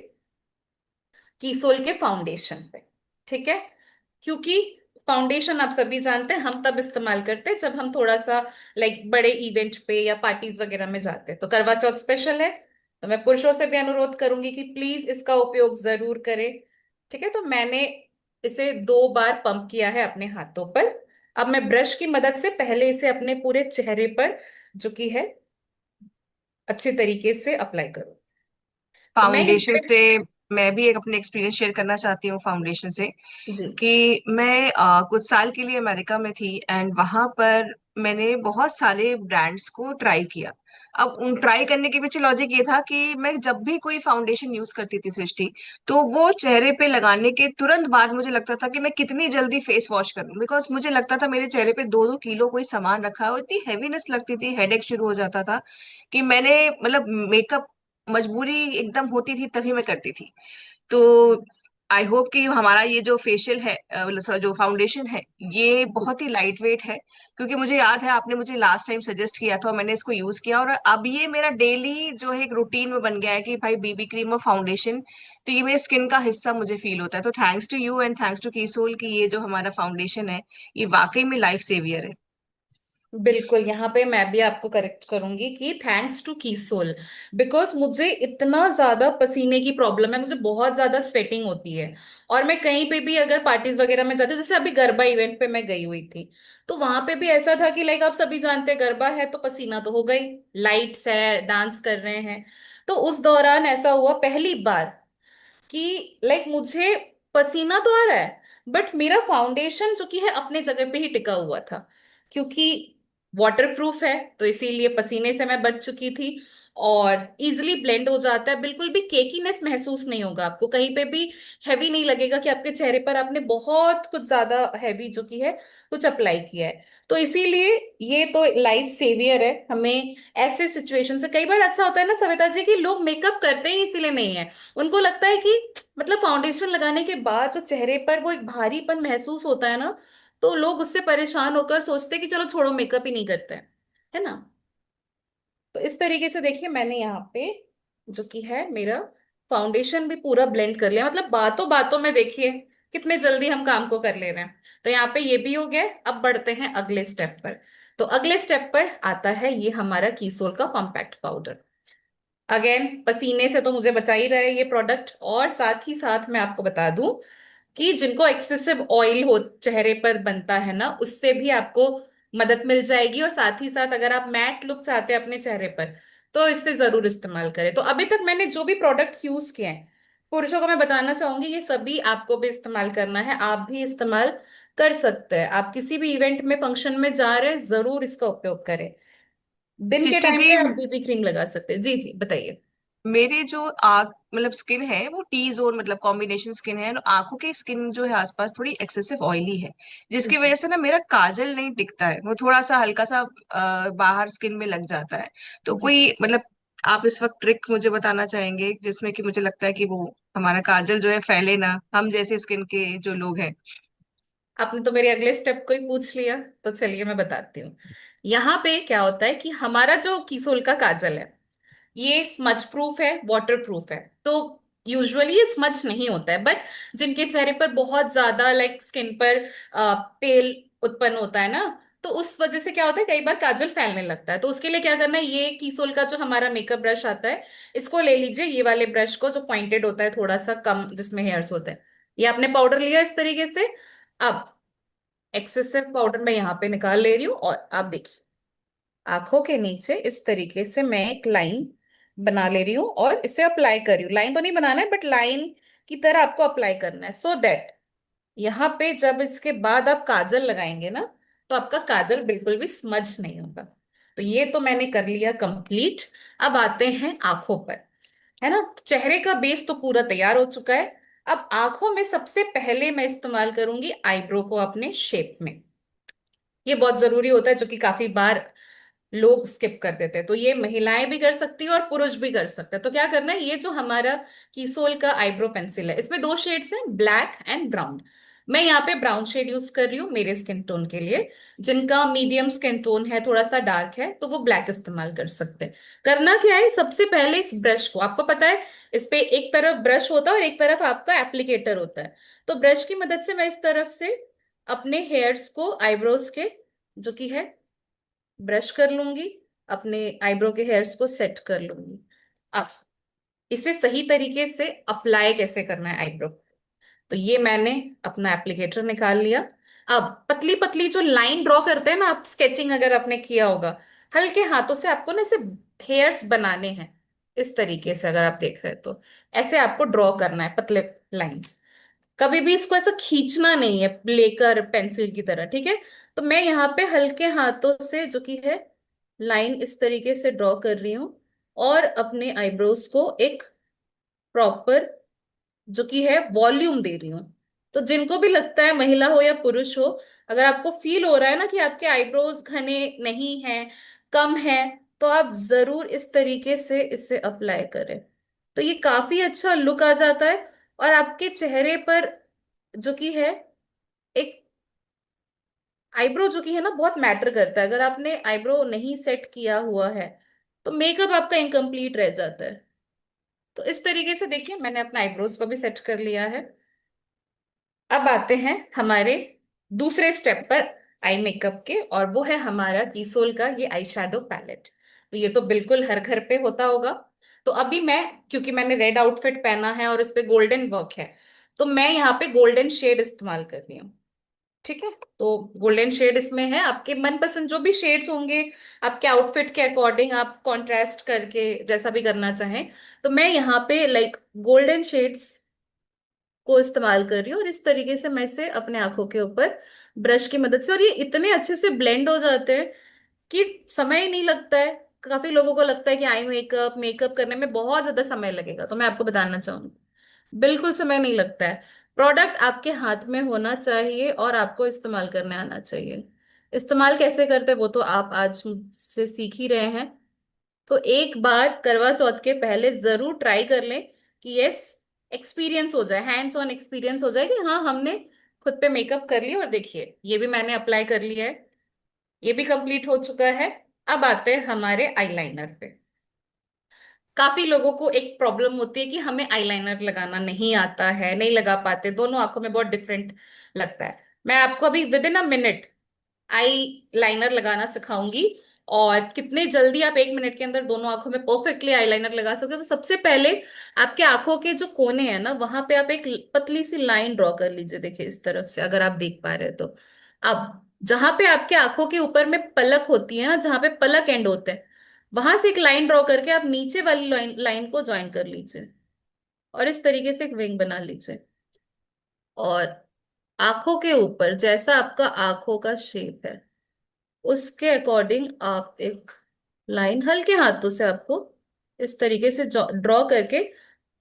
Speaker 2: कीसोल के फाउंडेशन पे। ठीक है। क्योंकि फाउंडेशन आप सभी जानते हैं हम तब इस्तेमाल करते हैं जब हम थोड़ा सा लाइक बड़े इवेंट पे या पार्टीज वगैरह में जाते हैं। तो करवा चौथ स्पेशल है, तो मैं पुरुषों से भी अनुरोध करूंगी कि प्लीज इसका उपयोग जरूर करें। ठीक है। तो मैंने इसे 2 बार पंप किया है अपने हाथों पर। अब मैं ब्रश की मदद से पहले इसे अपने पूरे चेहरे पर जो कि है अच्छे तरीके से अप्लाई करूं। तो मैं
Speaker 1: फाउंडेशन
Speaker 2: यहाँ
Speaker 1: से
Speaker 2: पे,
Speaker 1: मैं भी एक अपने एक्सपीरियंस शेयर करना चाहती हूँ फाउंडेशन से।
Speaker 2: जी।
Speaker 1: कि मैं कुछ साल के लिए अमेरिका में थी, एंड वहां पर मैंने बहुत सारे ब्रांड्स को ट्राई किया। अब उन ट्राई करने के पीछे लॉजिक ये था कि मैं जब भी कोई फाउंडेशन यूज करती थी सृष्टि, तो वो चेहरे पे लगाने के तुरंत बाद मुझे लगता था कि मैं कितनी जल्दी फेस वॉश करूं, बिकॉज मुझे लगता था मेरे चेहरे पे 2-2 किलो कोई सामान रखा है, और इतनी हैवीनेस लगती थी, हेडेक शुरू हो जाता था कि मैंने मतलब मेकअप मजबूरी एकदम होती थी तभी मैं करती थी। तो आई होप कि हमारा ये जो फेशियल है, मतलब sorry, जो फाउंडेशन है, ये बहुत ही लाइट वेट है। क्योंकि मुझे याद है आपने मुझे लास्ट टाइम सजेस्ट किया था और मैंने इसको यूज किया, और अब ये मेरा डेली जो है एक रूटीन में बन गया है कि भाई बीबी क्रीम और फाउंडेशन, तो ये मेरे स्किन का हिस्सा मुझे फील होता है। तो thanks to you and thanks to कीसोल की ये जो हमारा फाउंडेशन है, ये वाकई में लाइफ सेवियर है।
Speaker 2: बिल्कुल, यहाँ पे मैं भी आपको करेक्ट करूंगी कि थैंक्स टू कीसोल। बिकॉज मुझे इतना ज्यादा पसीने की प्रॉब्लम है, मुझे बहुत ज्यादा स्वेटिंग होती है। और मैं कहीं पे भी अगर पार्टीज वगैरह में जाती हूँ, जैसे अभी गरबा इवेंट पे मैं गई हुई थी, तो वहां पे भी ऐसा था कि लाइक आप सभी जानते हैं गरबा है तो पसीना तो होगा ही, लाइट्स है, डांस कर रहे हैं। तो उस दौरान ऐसा हुआ पहली बार कि लाइक मुझे पसीना तो आ रहा है, बट मेरा फाउंडेशन जो कि है अपने जगह पे ही टिका हुआ था। क्योंकि वाटर प्रूफ है तो इसीलिए पसीने से मैं बच चुकी थी। और इजिली ब्लेंड हो जाता है, बिल्कुल भी केकीनेस महसूस नहीं होगा आपको कहीं पे भी। हैवी नहीं लगेगा कि आपके चेहरे पर आपने बहुत कुछ ज्यादा हैवी जो कि है कुछ अप्लाई किया है। तो इसीलिए ये तो लाइफ सेवियर है हमें ऐसे सिचुएशन से। कई बार ऐसा होता है ना सविता जी कि लोग मेकअप करते ही इसीलिए नहीं है, उनको लगता है कि मतलब फाउंडेशन लगाने के बाद जो चेहरे पर वो एक भारीपन महसूस होता है ना, तो लोग उससे परेशान होकर सोचते हैं कि चलो छोड़ो मेकअप ही नहीं करते हैं, है ना। तो इस तरीके से देखिए मैंने यहाँ पे जो कि है मेरा फाउंडेशन भी पूरा ब्लेंड कर लिया, मतलब बातों बातों में देखिए कितने जल्दी हम काम को कर ले रहे हैं। तो यहाँ पे ये भी हो गया। अब बढ़ते हैं अगले स्टेप पर। तो अगले स्टेप पर आता है ये हमारा कीसोल का कॉम्पैक्ट पाउडर। अगेन पसीने से तो मुझे बचा ही रहा है ये प्रोडक्ट, और साथ ही साथ मैं आपको बता दूं कि जिनको एक्सेसिव ऑयल हो चेहरे पर बनता है ना, उससे भी आपको मदद मिल जाएगी। और साथ ही साथ अगर आप मैट लुक चाहते हैं अपने चेहरे पर, तो इससे जरूर इस्तेमाल करें। तो अभी तक मैंने जो भी प्रोडक्ट्स यूज किए हैं पुरुषों को मैं बताना चाहूंगी, ये सभी आपको भी इस्तेमाल करना है, आप भी इस्तेमाल कर सकते हैं। आप किसी भी इवेंट में फंक्शन में जा रहे हैं जरूर इसका उपयोग करें। दिन के
Speaker 1: सृष्टि
Speaker 2: टाइम
Speaker 1: जी,
Speaker 2: पे आप बीबी क्रीम लगा सकते हैं। जी जी बताइए।
Speaker 1: मेरे जो आँख मतलब स्किन है वो टी जोन मतलब कॉम्बिनेशन स्किन है, और आंखों की स्किन जो है आसपास थोड़ी एक्सेसिव ऑयली है, जिसकी वजह से ना मेरा काजल नहीं टिकता है, वो थोड़ा सा हल्का सा बाहर स्किन में लग जाता है। तो
Speaker 2: जी,
Speaker 1: कोई मतलब आप इस वक्त ट्रिक मुझे बताना चाहेंगे जिसमें कि मुझे लगता है कि वो हमारा काजल जो है फैले ना, हम जैसे स्किन के जो लोग हैं।
Speaker 2: आपने तो मेरे अगले स्टेप को ही पूछ लिया, तो चलिए मैं बताती हूँ। यहाँ पे क्या होता है कि हमारा जो कीसोल का काजल है ये स्मज प्रूफ है, वाटर प्रूफ है। तो यूजुअली ये स्मज नहीं होता है, बट जिनके चेहरे पर बहुत ज्यादा लाइक स्किन पर तेल उत्पन्न होता है ना, तो उस वजह से क्या होता है कई बार काजल फैलने लगता है। तो उसके लिए क्या करना है, ये कीसोल का जो हमारा मेकअप ब्रश आता है, इसको ले लीजिए, ये वाले ब्रश को जो पॉइंटेड होता है थोड़ा सा कम जिसमें हेयर्स होते हैं। ये आपने पाउडर लिया इस तरीके से। अब एक्सेसिव पाउडर मैं यहाँ पे निकाल ले रही हूँ, और आप देखिए आंखों के नीचे इस तरीके से मैं एक लाइन बना ले रही हूँ और इसे अप्लाई कर रही हूँ। लाइन तो नहीं बनाना है, बट लाइन की तरह आपको अप्लाई करना है, सो दैट यहाँ पे जब इसके बाद आप काजल लगाएंगे ना, तो आपका काजल बिल्कुल भी स्मज नहीं होगा। तो ये तो मैंने कर लिया कंप्लीट। अब आते हैं आंखों पर, है ना। चेहरे का बेस तो पूरा तैयार हो चुका है। अब आंखों में सबसे पहले मैं इस्तेमाल करूंगी आईब्रो को अपने शेप में। ये बहुत जरूरी होता है जो कि काफी बार लोग स्किप कर देते हैं। तो ये महिलाएं भी कर सकती है और पुरुष भी कर सकते हैं। तो क्या करना है, ये जो हमारा कीसोल का आईब्रो पेंसिल है इसमें दो शेड्स हैं, ब्लैक एंड ब्राउन। मैं यहाँ पे ब्राउन शेड यूज कर रही हूँ मेरे स्किन टोन के लिए। जिनका मीडियम स्किन टोन है, थोड़ा सा डार्क है, तो वो ब्लैक इस्तेमाल कर सकते हैं। करना क्या है, सबसे पहले इस ब्रश को, आपको पता है इस पे एक तरफ ब्रश होता है और एक तरफ आपका एप्लीकेटर होता है। तो ब्रश की मदद से मैं इस तरफ से अपने हेयर्स को आईब्रोज के जो कि है ब्रश कर लूंगी, अपने आईब्रो के हेयर्स को सेट कर लूंगी। अब इसे सही तरीके से अप्लाई कैसे करना है आईब्रो, तो ये मैंने अपना एप्लीकेटर निकाल लिया। अब पतली पतली जो लाइन ड्रॉ करते हैं ना आप, स्केचिंग अगर आपने किया होगा, हल्के हाथों से आपको ना इसे हेयर्स बनाने हैं। इस तरीके से अगर आप देख रहे हैं तो ऐसे आपको ड्रॉ करना है पतले लाइंस। कभी भी इसको ऐसा खींचना नहीं है लेकर पेंसिल की तरह, ठीक है। तो मैं यहाँ पे हल्के हाथों से जो कि है लाइन इस तरीके से ड्रॉ कर रही हूँ, और अपने आईब्रोज को एक प्रॉपर जो कि है वॉल्यूम दे रही हूँ। तो जिनको भी लगता है, महिला हो या पुरुष हो, अगर आपको फील हो रहा है ना कि आपके आईब्रोज घने नहीं हैं, कम हैं, तो आप जरूर इस तरीके से इसे अप्लाई करें। तो ये काफी अच्छा लुक आ जाता है। और आपके चेहरे पर जो कि है एक आईब्रो जो कि है ना बहुत मैटर करता है। अगर आपने आईब्रो नहीं सेट किया हुआ है तो मेकअप आपका इनकम्प्लीट रह जाता है। तो इस तरीके से देखिए मैंने अपना आईब्रोज को भी सेट कर लिया है। अब आते हैं हमारे दूसरे स्टेप पर, आई मेकअप के, और वो है हमारा कीसोल का ये आई शेडो पैलेट। तो ये तो बिल्कुल हर घर पे होता होगा। तो अभी मैं, क्योंकि मैंने रेड आउटफिट पहना है और इस पे गोल्डन वर्क है, तो मैं यहाँ पे गोल्डन शेड इस्तेमाल कर रही हूँ। ठीक है। तो गोल्डन शेड इसमें है, आपके मनपसंद जो भी शेड्स होंगे, आपके आउटफिट के अकॉर्डिंग आप कॉन्ट्रास्ट करके जैसा भी करना चाहें। तो मैं यहाँ पे लाइक गोल्डन शेड्स को इस्तेमाल कर रही हूँ, और इस तरीके से मैं इसे अपने आंखों के ऊपर ब्रश की मदद से, और ये इतने अच्छे से ब्लेंड हो जाते हैं कि समय ही नहीं लगता है। काफी लोगों को लगता है कि आई मेकअप मेकअप करने में बहुत ज्यादा समय लगेगा, तो मैं आपको बताना चाहूंगी बिल्कुल समय नहीं लगता है। प्रोडक्ट आपके हाथ में होना चाहिए और आपको इस्तेमाल करने आना चाहिए। इस्तेमाल कैसे करते हैं वो तो आप आज मुझसे सीख ही रहे हैं। तो एक बार करवा चौथ के पहले जरूर ट्राई कर लें कि यस, एक्सपीरियंस हो जाए, हैंड्स ऑन एक्सपीरियंस हो जाए कि हाँ हमने खुद पे मेकअप कर लिया। और देखिए ये भी मैंने अप्लाई कर लिया है, ये भी कंप्लीट हो चुका है। अब आते हैं हमारे आईलाइनर पे। काफी लोगों को एक प्रॉब्लम होती है कि हमें आईलाइनर लगाना नहीं आता है, नहीं लगा पाते, दोनों आंखों में बहुत डिफरेंट लगता है। मैं आपको अभी with in a minute eye liner लगाना सिखाऊंगी, और कितने जल्दी आप 1 मिनट के अंदर दोनों आंखों में परफेक्टली आईलाइनर लगा सकते हो। तो सबसे पहले आपके आंखों के जो कोने हैं ना, वहां पे आप एक पतली सी लाइन ड्रॉ कर लीजिए। देखिए इस तरफ से अगर आप देख पा रहे हो तो, अब जहां पे आपके आंखों के ऊपर में पलक होती है ना, जहां पे पलक एंड होते हैं, वहां से एक लाइन ड्रॉ करके आप नीचे वाली लाइन लाइन को ज्वाइन कर लीजिए, और इस तरीके से एक विंग बना लीजिए। और आंखों के ऊपर जैसा आपका आंखों का शेप है उसके अकॉर्डिंग आप एक लाइन हल्के हाथों से आपको इस तरीके से ड्रॉ करके,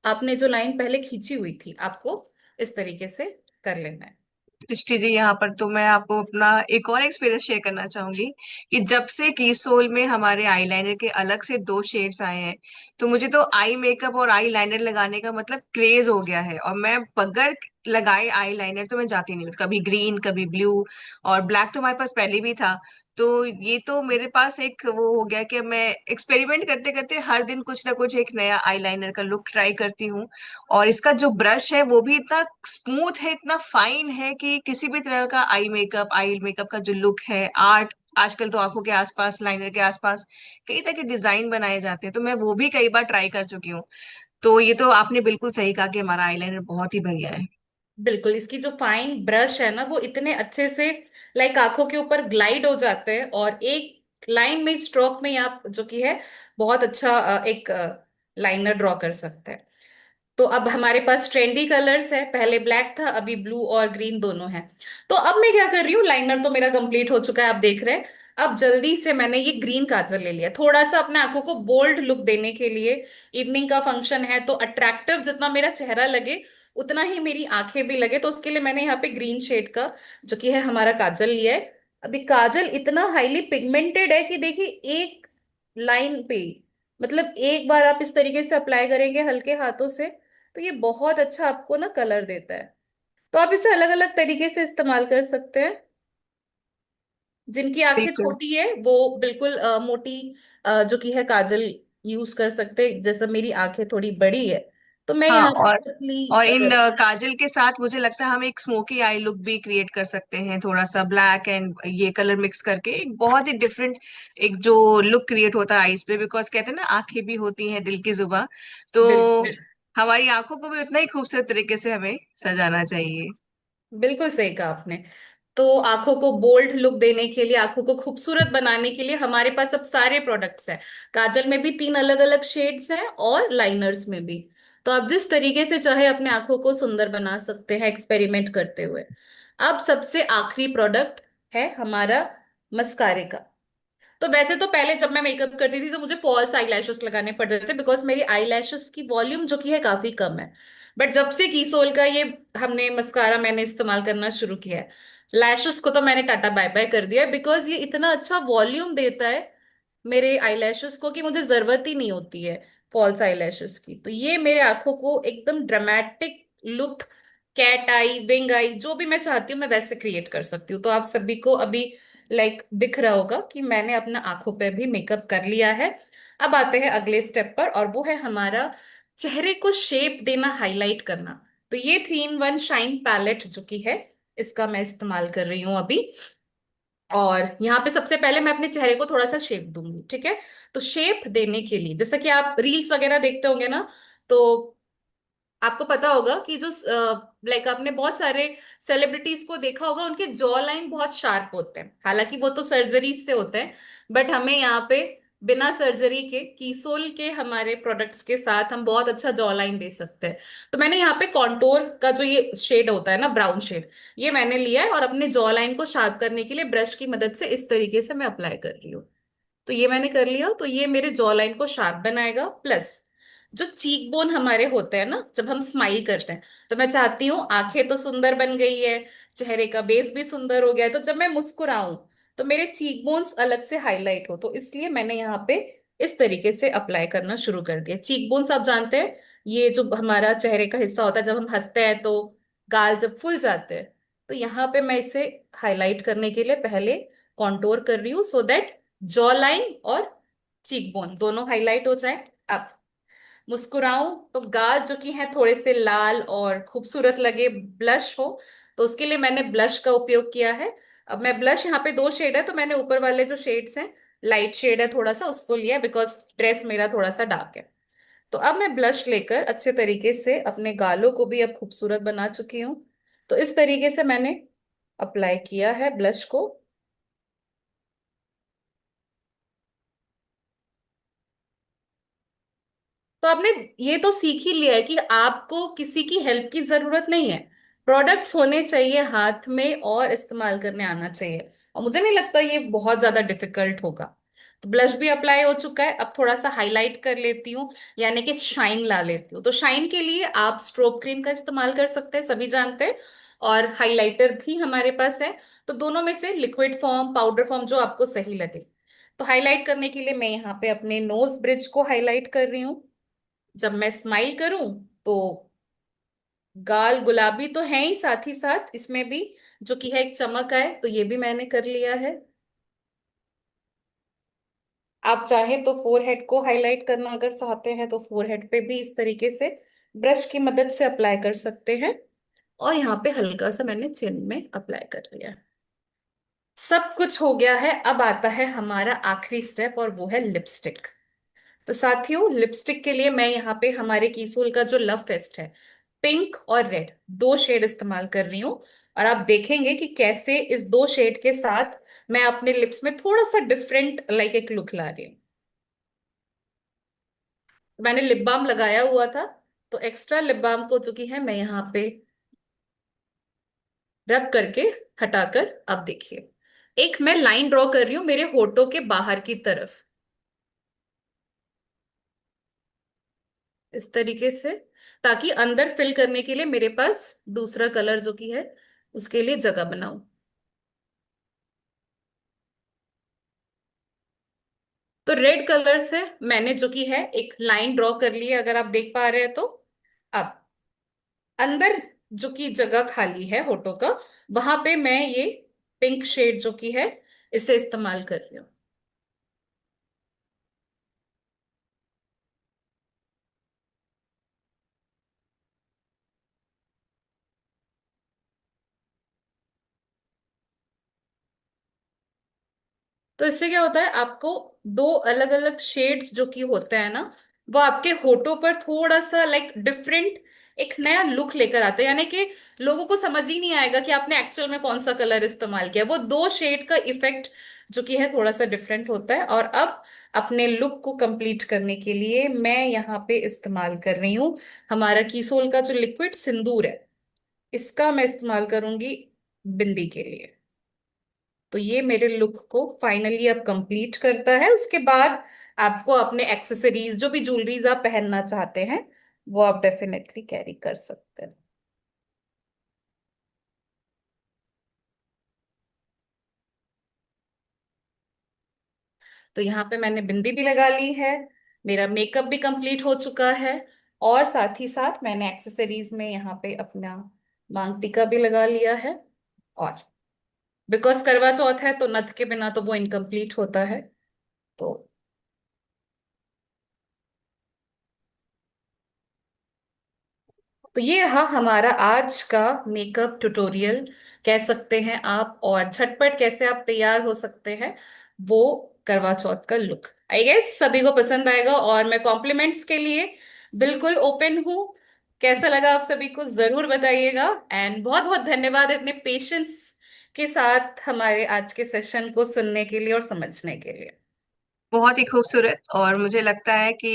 Speaker 2: आपने जो लाइन पहले खींची हुई थी आपको इस तरीके से कर लेना है।
Speaker 1: दृष्टि जी, यहाँ पर तो मैं आपको अपना एक और एक्सपीरियंस शेयर करना चाहूंगी कि जब से की सोल में हमारे आईलाइनर के अलग से 2 शेड्स आए हैं, तो मुझे तो आई मेकअप और आई लाइनर लगाने का मतलब क्रेज हो गया है। और मैं बगैर लगाए आई लाइनर तो मैं जाती नहीं हूँ, कभी ग्रीन कभी ब्लू, और ब्लैक तो हमारे पास पहले भी था। तो ये तो मेरे पास एक वो हो गया कि मैं एक्सपेरिमेंट करते करते हर दिन कुछ ना कुछ एक नया आईलाइनर का लुक ट्राई करती हूँ। और इसका जो ब्रश है वो भी इतना स्मूथ है, इतना फाइन है कि किसी भी तरह का आई मेकअप का जो लुक है, आर्ट, आजकल तो आंखों के आसपास, लाइनर के आसपास कई तरह के डिजाइन बनाए जाते हैं, तो मैं वो भी कई बार ट्राई कर चुकी हूँ। तो ये तो आपने बिल्कुल सही कहा कि हमारा आईलाइनर बहुत ही बढ़िया है।
Speaker 2: बिल्कुल, इसकी जो फाइन ब्रश है ना वो इतने अच्छे से लाइक आंखों के ऊपर ग्लाइड हो जाते हैं, और एक लाइन में स्ट्रोक में आप जो कि है बहुत अच्छा एक लाइनर ड्रॉ कर सकते हैं। तो अब हमारे पास ट्रेंडी कलर्स है, पहले ब्लैक था अभी ब्लू और ग्रीन दोनों है। तो अब मैं क्या कर रही हूँ, लाइनर तो मेरा कंप्लीट हो चुका है आप देख रहे हैं। अब जल्दी से मैंने ये ग्रीन काजल ले लिया, थोड़ा सा अपने आंखों को बोल्ड लुक देने के लिए। इवनिंग का फंक्शन है तो अट्रैक्टिव जितना मेरा चेहरा लगे उतना ही मेरी आंखें भी लगे, तो उसके लिए मैंने यहाँ पे ग्रीन शेड का जो कि है हमारा काजल लिया है। अभी काजल इतना हाईली पिगमेंटेड है कि देखिए एक लाइन पे ही, मतलब एक बार आप इस तरीके से अप्लाई करेंगे हल्के हाथों से तो ये बहुत अच्छा आपको ना कलर देता है। तो आप इसे अलग अलग तरीके से इस्तेमाल कर सकते हैं। जिनकी आंखें
Speaker 1: बिल्कुल।
Speaker 2: छोटी है वो बिल्कुल मोटी जो कि है काजल यूज कर सकते हैं। जैसा मेरी आंखें थोड़ी बड़ी है तो मैं
Speaker 1: हाँ,
Speaker 2: यहाँ पे
Speaker 1: और
Speaker 2: पतली
Speaker 1: इन काजल के साथ मुझे लगता है हम एक स्मोकी आई लुक भी क्रिएट कर सकते हैं, थोड़ा सा ब्लैक एंड ये कलर मिक्स करके एक बहुत ही डिफरेंट एक जो लुक क्रिएट होता है आईज पे, बिकॉज कहते हैं ना आंखें भी होती हैं दिल की जुबान। तो
Speaker 2: बिल्कुल
Speaker 1: हमारी आंखों को भी उतना ही खूबसूरत तरीके से हमें सजाना चाहिए।
Speaker 2: बिल्कुल सही कहा आपने। तो आंखों को बोल्ड लुक देने के लिए, आंखों को खूबसूरत बनाने के लिए हमारे पास अब सारे प्रोडक्ट्स हैं। काजल में भी 3 अलग अलग शेड्स हैं और लाइनर्स में भी। तो आप जिस तरीके से चाहे अपने आंखों को सुंदर बना सकते हैं एक्सपेरिमेंट करते हुए। अब सबसे आखिरी प्रोडक्ट है हमारा मस्कारे का। तो वैसे तो पहले जब मैं मेकअप करती थी तो मुझे फॉल्स आई लैशेस लगाने पड़ते थे, बिकॉज मेरी आई लैशेस की वॉल्यूम जो कि है काफी कम है। बट जब से कीसोल का ये हमने मस्कारा मैंने इस्तेमाल करना शुरू किया है, लैशेस को तो मैंने टाटा बाय बाय कर दिया है, बिकॉज ये इतना अच्छा वॉल्यूम देता है मेरे आई लैशेस को कि मुझे जरूरत ही नहीं होती है फॉल्स आई लैशेस की। तो ये मेरे आंखों को एकदम ड्रामेटिक लुक, कैट आई, विंग आई, जो भी मैं चाहती हूँ मैं वैसे क्रिएट कर सकती हूँ। तो आप सभी को अभी दिख रहा होगा कि मैंने अपना आंखों पे भी मेकअप कर लिया है। अब आते हैं अगले स्टेप पर, और वो है हमारा चेहरे को शेप देना, हाईलाइट करना। तो ये 3 in 1 शाइन पैलेट जो कि है, इसका मैं इस्तेमाल कर रही हूँ अभी। और यहाँ पे सबसे पहले मैं अपने चेहरे को थोड़ा सा शेप दूंगी, ठीक है। तो शेप देने के लिए, जैसा कि आप रील्स वगैरह देखते होंगे ना, तो आपको पता होगा कि जो आपने बहुत सारे सेलिब्रिटीज को देखा होगा, उनके जॉ लाइन बहुत शार्प होते हैं, हालांकि वो तो सर्जरी से होते हैं। बट हमें यहाँ पे बिना सर्जरी के कीसोल के हमारे प्रोडक्ट्स के साथ हम बहुत अच्छा जॉ लाइन दे सकते हैं। तो मैंने यहाँ पे कॉन्टोर का जो ये शेड होता है ना, ब्राउन शेड, ये मैंने लिया है और अपने जॉ लाइन को शार्प करने के लिए ब्रश की मदद से इस तरीके से मैं अप्लाई कर रही हूँ। तो ये मैंने कर लिया, तो ये मेरे जॉ लाइन को शार्प बनाएगा। प्लस जो चीक बोन हमारे होते हैं ना जब हम स्माइल करते हैं, तो मैं चाहती हूँ आंखें तो सुंदर बन गई है, चेहरे का बेस भी सुंदर हो गया है, तो जब मैं मुस्कुराऊं तो मेरे चीक बोन्स अलग से हाईलाइट हो। तो इसलिए मैंने यहाँ पे इस तरीके से अप्लाई करना शुरू कर दिया। चीक बोन्स आप जानते हैं, ये जो हमारा चेहरे का हिस्सा होता है जब हम हंसते हैं तो गाल जब फूल जाते हैं, तो यहाँ पे मैं इसे हाईलाइट करने के लिए पहले कॉन्टोर कर रही हूँ, सो दैट जॉ लाइन और चीक बोन दोनों हाईलाइट हो जाए। अब मुस्कुराऊं तो गाल जो कि हैं थोड़े से लाल और खूबसूरत लगे, ब्लश हो, तो उसके लिए मैंने ब्लश का उपयोग किया है। अब मैं ब्लश, यहाँ पे 2 शेड है, तो मैंने ऊपर वाले जो शेड्स हैं, लाइट शेड है थोड़ा सा, उसको लिया बिकॉज ड्रेस मेरा थोड़ा सा डार्क है। तो अब मैं ब्लश लेकर अच्छे तरीके से अपने गालों को भी अब खूबसूरत बना चुकी हूँ। तो इस तरीके से मैंने अप्लाई किया है ब्लश को। तो आपने ये तो सीख ही लिया है कि आपको किसी की हेल्प की जरूरत नहीं है। प्रोडक्ट्स होने चाहिए हाथ में और इस्तेमाल करने आना चाहिए, और मुझे नहीं लगता ये बहुत ज्यादा डिफिकल्ट होगा। तो ब्लश भी अप्लाई हो चुका है, अब थोड़ा सा हाईलाइट कर लेती हूँ, यानी कि शाइन ला लेती हूँ। तो शाइन के लिए आप स्ट्रोब क्रीम का इस्तेमाल कर सकते हैं, सभी जानते हैं, और हाइलाइटर भी हमारे पास है। तो दोनों में से लिक्विड फॉर्म, पाउडर फॉर्म, जो आपको सही लगे। तो हाईलाइट करने के लिए मैं यहाँ पे अपने नोज ब्रिज को हाईलाइट कर रही हूँ। जब मैं स्माइल करूं तो गाल गुलाबी तो है ही, साथ ही साथ इसमें भी जो कि है एक चमक आए, तो ये भी मैंने कर लिया है। आप चाहें तो फोरहेड को हाईलाइट करना अगर चाहते हैं तो फोरहेड पे भी इस तरीके से ब्रश की मदद से अप्लाई कर सकते हैं। और यहाँ पे हल्का सा मैंने चिन में अप्लाई कर लिया। सब कुछ हो गया है, अब आता है हमारा आखिरी स्टेप, और वो है लिपस्टिक। तो साथियों, लिपस्टिक के लिए मैं यहाँ पे हमारे कीसूल का जो लव फेस्ट है, पिंक और रेड, 2 शेड इस्तेमाल कर रही हूँ। और आप देखेंगे कि कैसे इस 2 शेड के साथ मैं अपने लिप्स में थोड़ा सा डिफरेंट एक लुक ला रही हूँ। मैंने लिप बाम लगाया हुआ था, तो एक्स्ट्रा लिप बाम को जो कि है मैं यहाँ पे रब करके हटाकर, अब देखिए एक मैं लाइन ड्रॉ कर रही हूँ मेरे होठों के बाहर की तरफ, इस तरीके से, ताकि अंदर फिल करने के लिए मेरे पास दूसरा कलर जो कि है उसके लिए जगह बनाऊं। तो रेड कलर से मैंने जो कि है एक लाइन ड्रॉ कर ली है, अगर आप देख पा रहे हैं तो। अब अंदर जो कि जगह खाली है होठों का, वहां पे मैं ये पिंक शेड जो कि है इसे इस्तेमाल कर रही हूँ। तो इससे क्या होता है, आपको 2 अलग अलग शेड्स जो कि होते हैं ना, वो आपके होठों पर थोड़ा सा डिफरेंट एक नया लुक लेकर आता है, यानी कि लोगों को समझ ही नहीं आएगा कि आपने एक्चुअल में कौन सा कलर इस्तेमाल किया। वो दो शेड का इफेक्ट जो कि है थोड़ा सा डिफरेंट होता है। और अब अपने लुक को कंप्लीट करने के लिए मैं यहाँ पे इस्तेमाल कर रही हूँ हमारा कीसोल का जो लिक्विड सिंदूर है, इसका मैं इस्तेमाल करूंगी बिंदी के लिए। तो ये मेरे लुक को फाइनली अब कंप्लीट करता है। उसके बाद आपको अपने एक्सेसरीज, जो भी ज्वेलरीज आप पहनना चाहते हैं, वो आप डेफिनेटली कैरी कर सकते हैं। तो यहाँ पे मैंने बिंदी भी लगा ली है, मेरा मेकअप भी कंप्लीट हो चुका है, और साथ ही साथ मैंने एक्सेसरीज में यहाँ पे अपना मांग टीका भी लगा लिया है। और बिकॉज करवा चौथ है तो नथ के बिना तो वो इनकम्प्लीट होता है। तो ये रहा हमारा आज का मेकअप ट्यूटोरियल, कह सकते हैं आप। और झटपट कैसे आप तैयार हो सकते हैं वो करवा चौथ का लुक, आई गेस सभी को पसंद आएगा। और मैं कॉम्प्लीमेंट्स के लिए बिल्कुल ओपन हूँ। कैसा लगा आप सभी को जरूर बताइएगा। एंड बहुत बहुत धन्यवाद इतने पेशेंस के साथ हमारे आज के सेशन को सुनने के लिए और समझने के लिए।
Speaker 1: बहुत ही खूबसूरत, और मुझे लगता है कि